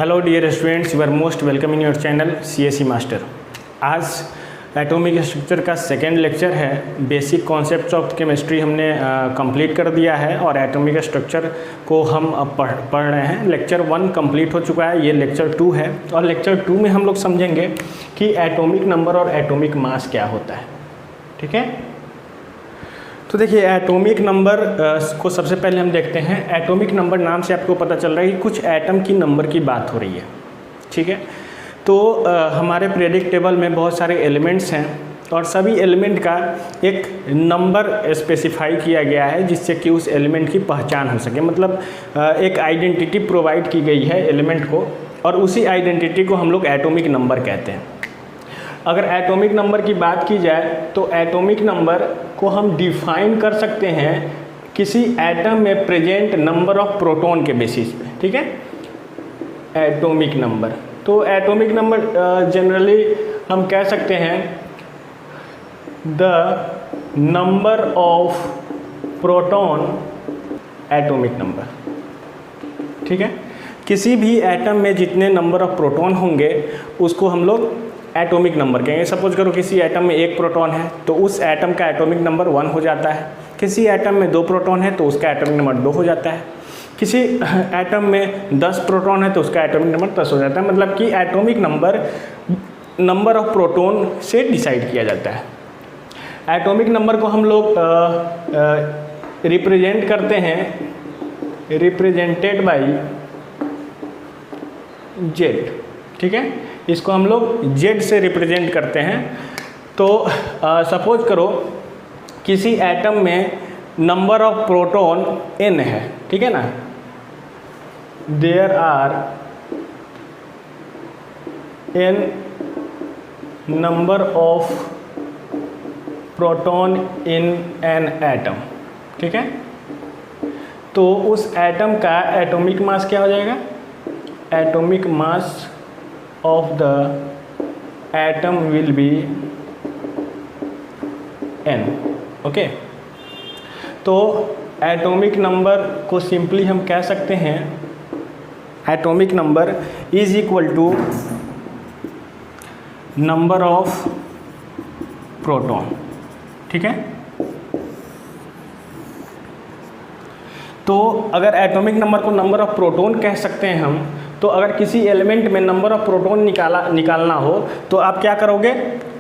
Hello dear students, you are most welcome in your channel CSE master. आज atomic structure का second lecture है। Basic concepts of chemistry हमने complete कर दिया है और एटॉमिक स्ट्रक्चर को हम अब पढ़ रहे हैं। लेक्चर 1 कंप्लीट हो चुका है, ये लेक्चर 2 है और लेक्चर 2 में हम लोग समझेंगे कि एटॉमिक नंबर और एटॉमिक मास क्या होता है। ठीक है, तो देखिए एटॉमिक नंबर को सबसे पहले हम देखते हैं। एटॉमिक नंबर नाम से आपको पता चल रहा है कि कुछ एटम की नंबर की बात हो रही है। ठीक है, तो हमारे पीरियोडिक टेबल में बहुत सारे एलिमेंट्स हैं और सभी एलिमेंट का एक नंबर स्पेसिफाई किया गया है जिससे कि उस एलिमेंट की पहचान हो सके। मतलब एक आइडेंटिटी प्रोवाइड की गई है एलिमेंट को और उसी आइडेंटिटी को हम लोग एटॉमिक नंबर कहते हैं। अगर एटॉमिक नंबर की बात की जाए तो एटॉमिक नंबर को हम डिफाइन कर सकते हैं किसी एटम में प्रेजेंट नंबर ऑफ प्रोटॉन के बेसिस पे। ठीक है, एटॉमिक नंबर, तो एटॉमिक नंबर जनरली हम कह सकते हैं the number of proton atomic number. ठीक है, किसी भी एटम में जितने नंबर ऑफ प्रोटॉन होंगे उसको हम लोग एटॉमिक नंबर कहेंगे। सपोज करो किसी एटम में 1 प्रोटॉन है तो उस एटम का एटॉमिक नंबर 1 हो जाता है। किसी एटम में 2 प्रोटॉन है तो उसका एटॉमिक नंबर 2 हो जाता है। किसी एटम में 10 प्रोटॉन है तो उसका एटॉमिक नंबर 10 हो जाता है। मतलब कि एटॉमिक नंबर ऑफ प्रोटॉन से डिसाइड किया जाता है। एटॉमिक नंबर को हम लोग रिप्रेजेंट करते हैं, रिप्रेजेंटेड बाई जेड। ठीक है, इसको हम लोग जेड से रिप्रेजेंट करते हैं। तो सपोज करो किसी एटम में नंबर ऑफ प्रोटॉन n है। ठीक है ना, there are n number of proton in an atom. ठीक है, तो उस एटम का एटॉमिक मास क्या हो जाएगा? Atomic mass of the atom will be n। Okay, तो एटॉमिक नंबर को सिंपली हम कह सकते हैं atomic number is equal to number of proton. ठीक है, तो अगर एटॉमिक नंबर को नंबर ऑफ प्रोटॉन कह सकते हैं हम, तो अगर किसी एलिमेंट में नंबर ऑफ प्रोटॉन निकालना हो तो आप क्या करोगे?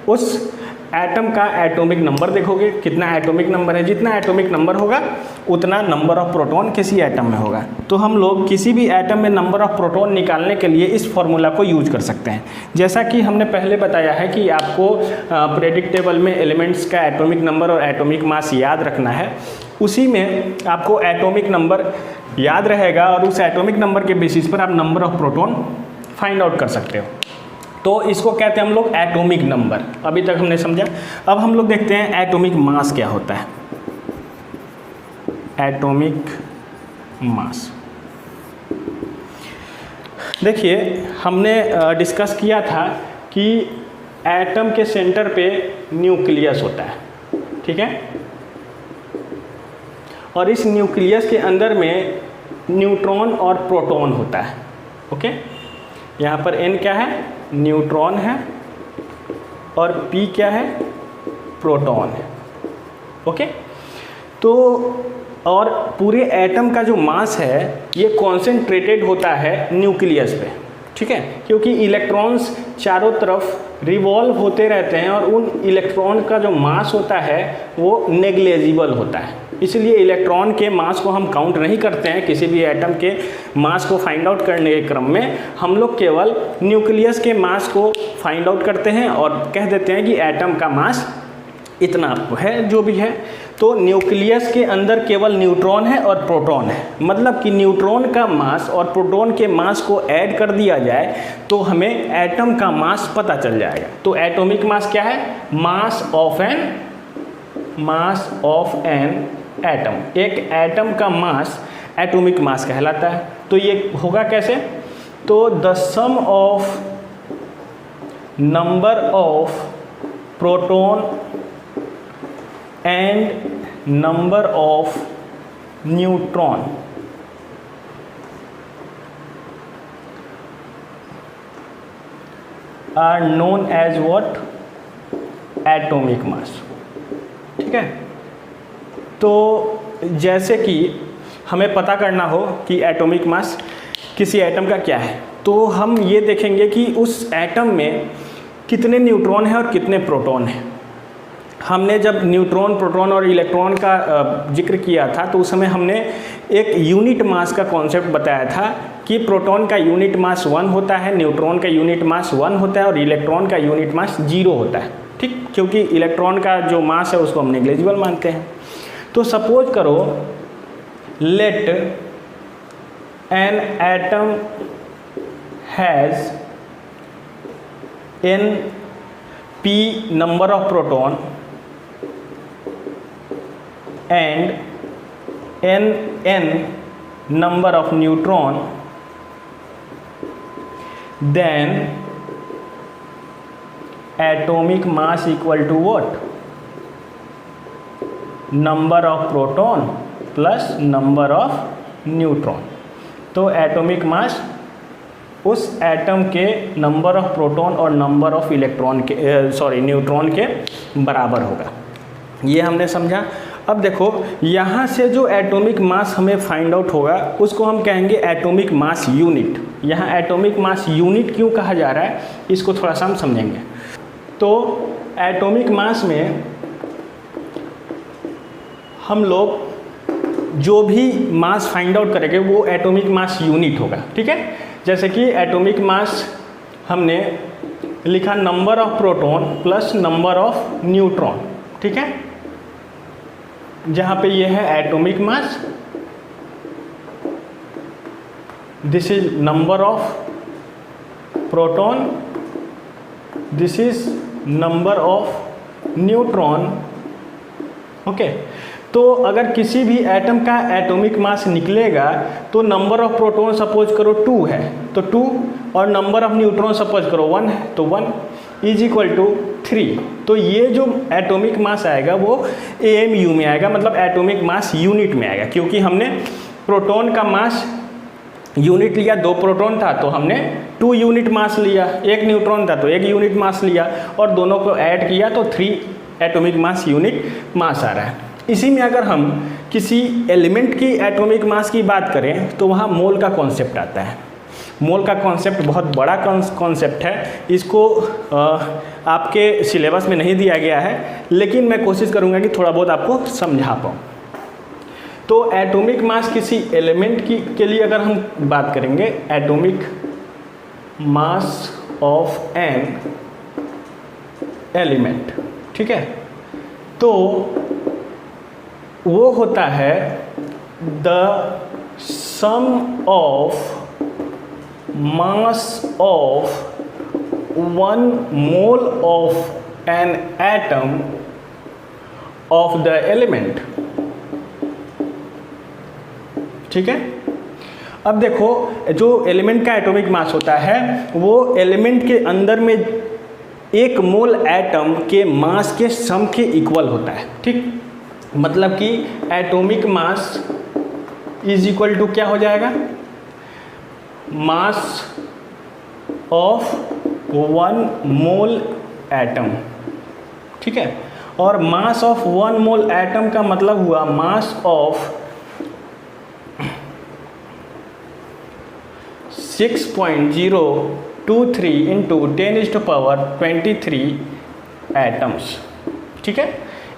उस एटम का एटॉमिक नंबर देखोगे, कितना एटॉमिक नंबर है। जितना एटॉमिक नंबर होगा उतना नंबर ऑफ प्रोटॉन किसी एटम में होगा। तो हम लोग किसी भी एटम में नंबर ऑफ प्रोटॉन निकालने के लिए इस फॉर्मूला को यूज कर सकते हैं। जैसा कि हमने पहले बताया है कि आपको पीरियोडिक टेबल में एलिमेंट्स का एटॉमिक नंबर और एटॉमिक मास याद रखना है। उसी में आपको एटॉमिक नंबर याद रहेगा और उस एटॉमिक नंबर के बेसिस पर आप number of proton find out कर सकते हो। तो इसको कहते हैं हम लोग एटॉमिक नंबर। अभी तक हमने समझा। अब हम लोग देखते हैं एटॉमिक मास क्या होता है। एटॉमिक मास, देखिए हमने डिस्कस किया था कि एटम के सेंटर पे न्यूक्लियस होता है। ठीक है, और इस न्यूक्लियस के अंदर में न्यूट्रॉन और प्रोटॉन होता है। ओके, यहाँ पर n क्या है? न्यूट्रॉन है और p क्या है? प्रोटॉन है। ओके, तो और पूरे एटम का जो मास है ये कॉन्सेंट्रेटेड होता है न्यूक्लियस पे। ठीक है, क्योंकि इलेक्ट्रॉन्स चारों तरफ रिवॉल्व होते रहते हैं और उन इलेक्ट्रॉन का जो मास होता है वो नेग्लेजिबल होता है। इसलिए इलेक्ट्रॉन के मास को हम काउंट नहीं करते हैं। किसी भी एटम के मास को फाइंड आउट करने के क्रम में हम लोग केवल न्यूक्लियस के मास को फाइंड आउट करते हैं और कह देते हैं कि एटम का मास इतना है जो भी है। तो न्यूक्लियस के अंदर केवल न्यूट्रॉन है और प्रोटॉन है। मतलब कि न्यूट्रॉन का मास और प्रोटॉन के मास को ऐड कर दिया जाए तो हमें एटम का मास पता चल जाएगा। तो एटॉमिक मास क्या है? मास ऑफ एन एटम। एक एटम का मास एटॉमिक मास कहलाता है। तो ये होगा कैसे? तो the sum of number of proton and number of neutron are known as what? Atomic mass. ठीक है, तो जैसे कि हमें पता करना हो कि एटॉमिक मास किसी एटम का क्या है, तो हम ये देखेंगे कि उस एटम में कितने न्यूट्रॉन हैं और कितने प्रोटॉन हैं। हमने जब न्यूट्रॉन, प्रोटॉन और इलेक्ट्रॉन का जिक्र किया था तो उस समय हमने एक यूनिट मास का कॉन्सेप्ट बताया था कि प्रोटॉन का यूनिट मास 1 होता है, न्यूट्रॉन का यूनिट मास 1 होता है और इलेक्ट्रॉन का यूनिट मास 0 होता है। ठीक, क्योंकि इलेक्ट्रॉन का जो मास है उसको हम नेग्लिजिबल मानते हैं। तो सपोज करो let an atom has n p number of proton and n number of neutron, then atomic mass equal to what? Number of proton plus number of neutron. तो एटॉमिक मास उस एटम के number of proton और number of electron के neutron के बराबर होगा। ये हमने समझा। अब देखो यहाँ से जो एटॉमिक मास हमें फाइंड आउट होगा उसको हम कहेंगे एटॉमिक मास यूनिट। यहाँ एटॉमिक मास यूनिट क्यों कहा जा रहा है इसको थोड़ा सा हम समझेंगे। तो एटॉमिक मास में हम लोग जो भी मास फाइंड आउट करेंगे वो एटॉमिक मास यूनिट होगा। ठीक है, जैसे कि एटॉमिक मास हमने लिखा number of proton plus number of neutron. ठीक है, जहाँ पे ये है atomic mass, this is number of proton, this is number of neutron. Okay, तो अगर किसी भी एटम का एटॉमिक मास निकलेगा तो नंबर ऑफ प्रोटॉन सपोज करो 2 है तो 2 और नंबर ऑफ न्यूट्रॉन सपोज करो 1 है तो 1 इज इक्वल टू 3। तो ये जो एटॉमिक मास आएगा वो AMU में आएगा, मतलब एटॉमिक मास यूनिट में आएगा, क्योंकि हमने प्रोटॉन का मास यूनिट लिया, 2 प्रोटॉन था तो हमने 2 यूनिट मास लिया, 1 न्यूट्रॉन था तो 1 यूनिट मास लिया और दोनों को ऐड किया तो 3 एटॉमिक मास यूनिट मास आ रहा है। इसी में अगर हम किसी एलिमेंट की एटॉमिक मास की बात करें तो वहाँ मोल का कॉन्सेप्ट आता है। मोल का कॉन्सेप्ट बहुत बड़ा कॉन्सेप्ट है, इसको आपके सिलेबस में नहीं दिया गया है, लेकिन मैं कोशिश करूँगा कि थोड़ा बहुत आपको समझा पाऊँ। तो एटॉमिक मास किसी एलिमेंट के लिए अगर हम बात करेंगे, atomic mass of an element, ठीक है, तो वो होता है the sum of mass of 1 mole of an atom of the element. ठीक है, अब देखो जो एलिमेंट का एटॉमिक मास होता है वो एलिमेंट के अंदर में 1 मोल एटम के मास के सम के इक्वल होता है। ठीक, मतलब कि atomic mass is equal to क्या हो जाएगा, मास ऑफ 1 मोल एटम। ठीक है, और मास ऑफ 1 मोल एटम का मतलब हुआ मास ऑफ 6.023 इंटू 10⁻23 एटम्स। ठीक है,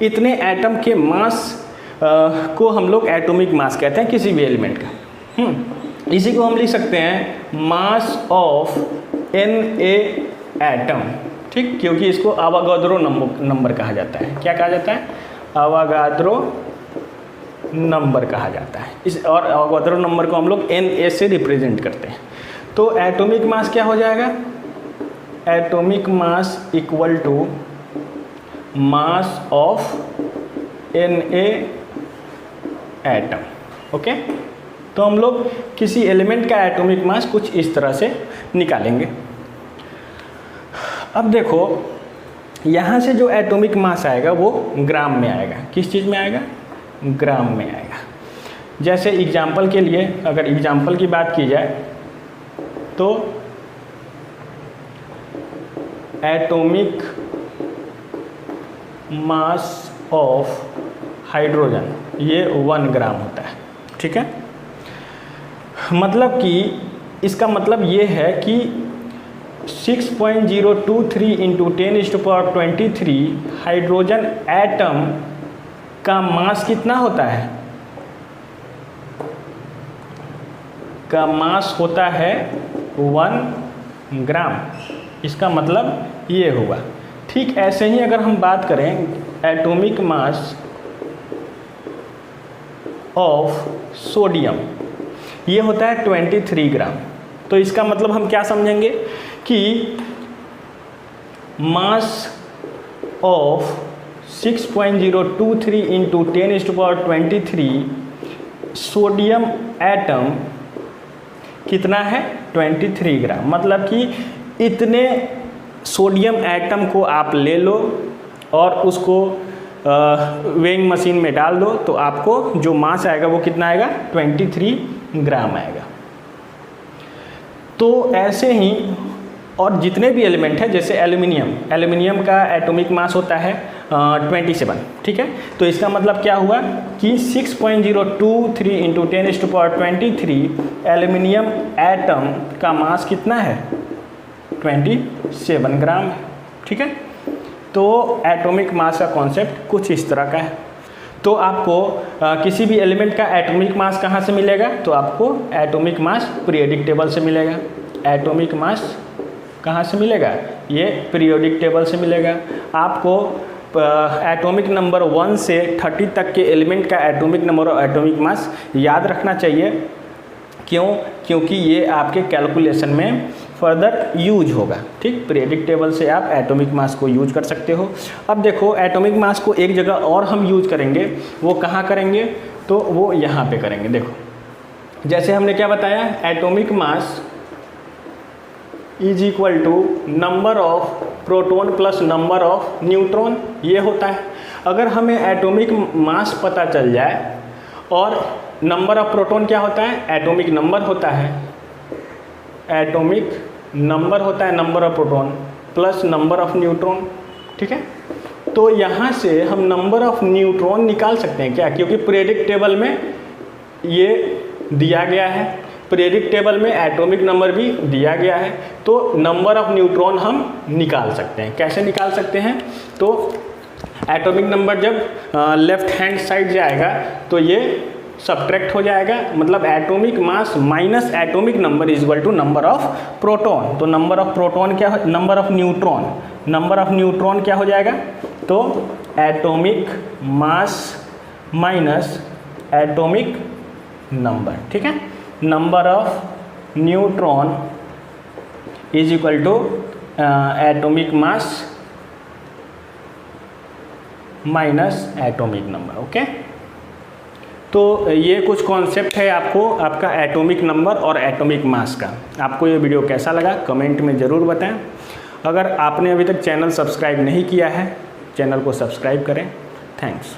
इतने एटम के मास को हम लोग एटॉमिक मास कहते हैं किसी भी एलिमेंट का। इसी को हम लिख सकते हैं मास ऑफ Na एटम। ठीक, क्योंकि इसको अवोगाद्रो नंबर कहा जाता है। क्या कहा जाता है, अवोगाद्रो नंबर कहा जाता है। इस और अवोगाद्रो नंबर को हम लोग Na से रिप्रेजेंट करते हैं। तो एटॉमिक मास क्या हो जाएगा, atomic mass equal to mass of Na atom. Okay, तो हम लोग किसी एलिमेंट का एटॉमिक मास कुछ इस तरह से निकालेंगे। अब देखो यहाँ से जो एटॉमिक मास आएगा वो ग्राम में आएगा। किस चीज़ में आएगा, ग्राम में आएगा। जैसे एग्जाम्पल के लिए अगर एग्जाम्पल की बात की जाए तो एटॉमिक मास ऑफ हाइड्रोजन ये 1 ग्राम होता है, ठीक है। मतलब कि इसका मतलब ये है कि 6.023 इंटू 10⁻23 हाइड्रोजन एटम का मास कितना होता है? का मास होता है 1 ग्राम। इसका मतलब ये होगा। ठीक ऐसे ही अगर हम बात करें एटॉमिक मास ऑफ सोडियम, ये होता है 23 ग्राम। तो इसका मतलब हम क्या समझेंगे कि mass of 6.023 into 10⁻23 sodium atom कितना है? 23 ग्राम। मतलब कि इतने सोडियम एटम को आप ले लो और उसको वेइंग मशीन में डाल दो तो आपको जो मास आएगा वो कितना आएगा? 23 ग्राम आएगा। तो ऐसे ही और जितने भी एलिमेंट है, जैसे एल्युमिनियम का एटॉमिक मास होता है 27, ठीक है। तो इसका मतलब क्या हुआ कि 6.023 इंटू 10⁻23 एल्युमिनियम एटम का मास कितना है? 27 ग्राम है, ठीक है। तो एटॉमिक मास का कॉन्सेप्ट कुछ इस तरह का है। तो आपको किसी भी एलिमेंट का एटॉमिक मास कहाँ से मिलेगा? तो आपको एटॉमिक मास पीरियोडिक टेबल से मिलेगा। एटॉमिक मास कहाँ से मिलेगा? ये पीरियोडिक टेबल से मिलेगा। आपको एटॉमिक नंबर 1 से 30 तक के एलिमेंट का एटॉमिक नंबर और एटॉमिक मास याद रखना चाहिए। क्यों? क्योंकि ये आपके कैलकुलेशन में फर्दर यूज होगा, ठीक। पीरियोडिक टेबल से आप एटॉमिक मास को यूज कर सकते हो। अब देखो एटॉमिक मास को एक जगह और हम यूज करेंगे, वो कहाँ करेंगे? तो वो यहाँ पे करेंगे। देखो जैसे हमने क्या बताया, atomic mass is equal to number of proton plus number of neutron, ये होता है। अगर हमें एटॉमिक मास पता चल जाए और नंबर ऑफ प्रोटॉन क्या होता है? एटॉमिक नंबर होता है। एटॉमिक नंबर होता है number of proton plus number of neutron, ठीक है। तो यहाँ से हम नंबर ऑफ न्यूट्रॉन निकाल सकते हैं क्या? क्योंकि पीरियोडिक टेबल में ये दिया गया है, पीरियोडिक टेबल में एटॉमिक नंबर भी दिया गया है। तो नंबर ऑफ न्यूट्रॉन हम निकाल सकते हैं। कैसे निकाल सकते हैं? तो एटॉमिक नंबर जब लेफ्ट हैंड साइड जाएगा तो ये सब्ट्रैक्ट हो जाएगा, मतलब atomic mass minus atomic number is equal to number of proton. तो नंबर ऑफ प्रोटॉन क्या है? नंबर ऑफ न्यूट्रॉन क्या हो जाएगा? तो atomic mass minus atomic number, ठीक है। Number of neutron is equal to atomic mass minus atomic number, okay. तो ये कुछ कॉन्सेप्ट है आपको आपका एटॉमिक नंबर और एटॉमिक मास का। आपको ये वीडियो कैसा लगा कमेंट में ज़रूर बताएं। अगर आपने अभी तक चैनल सब्सक्राइब नहीं किया है, चैनल को सब्सक्राइब करें। थैंक्स।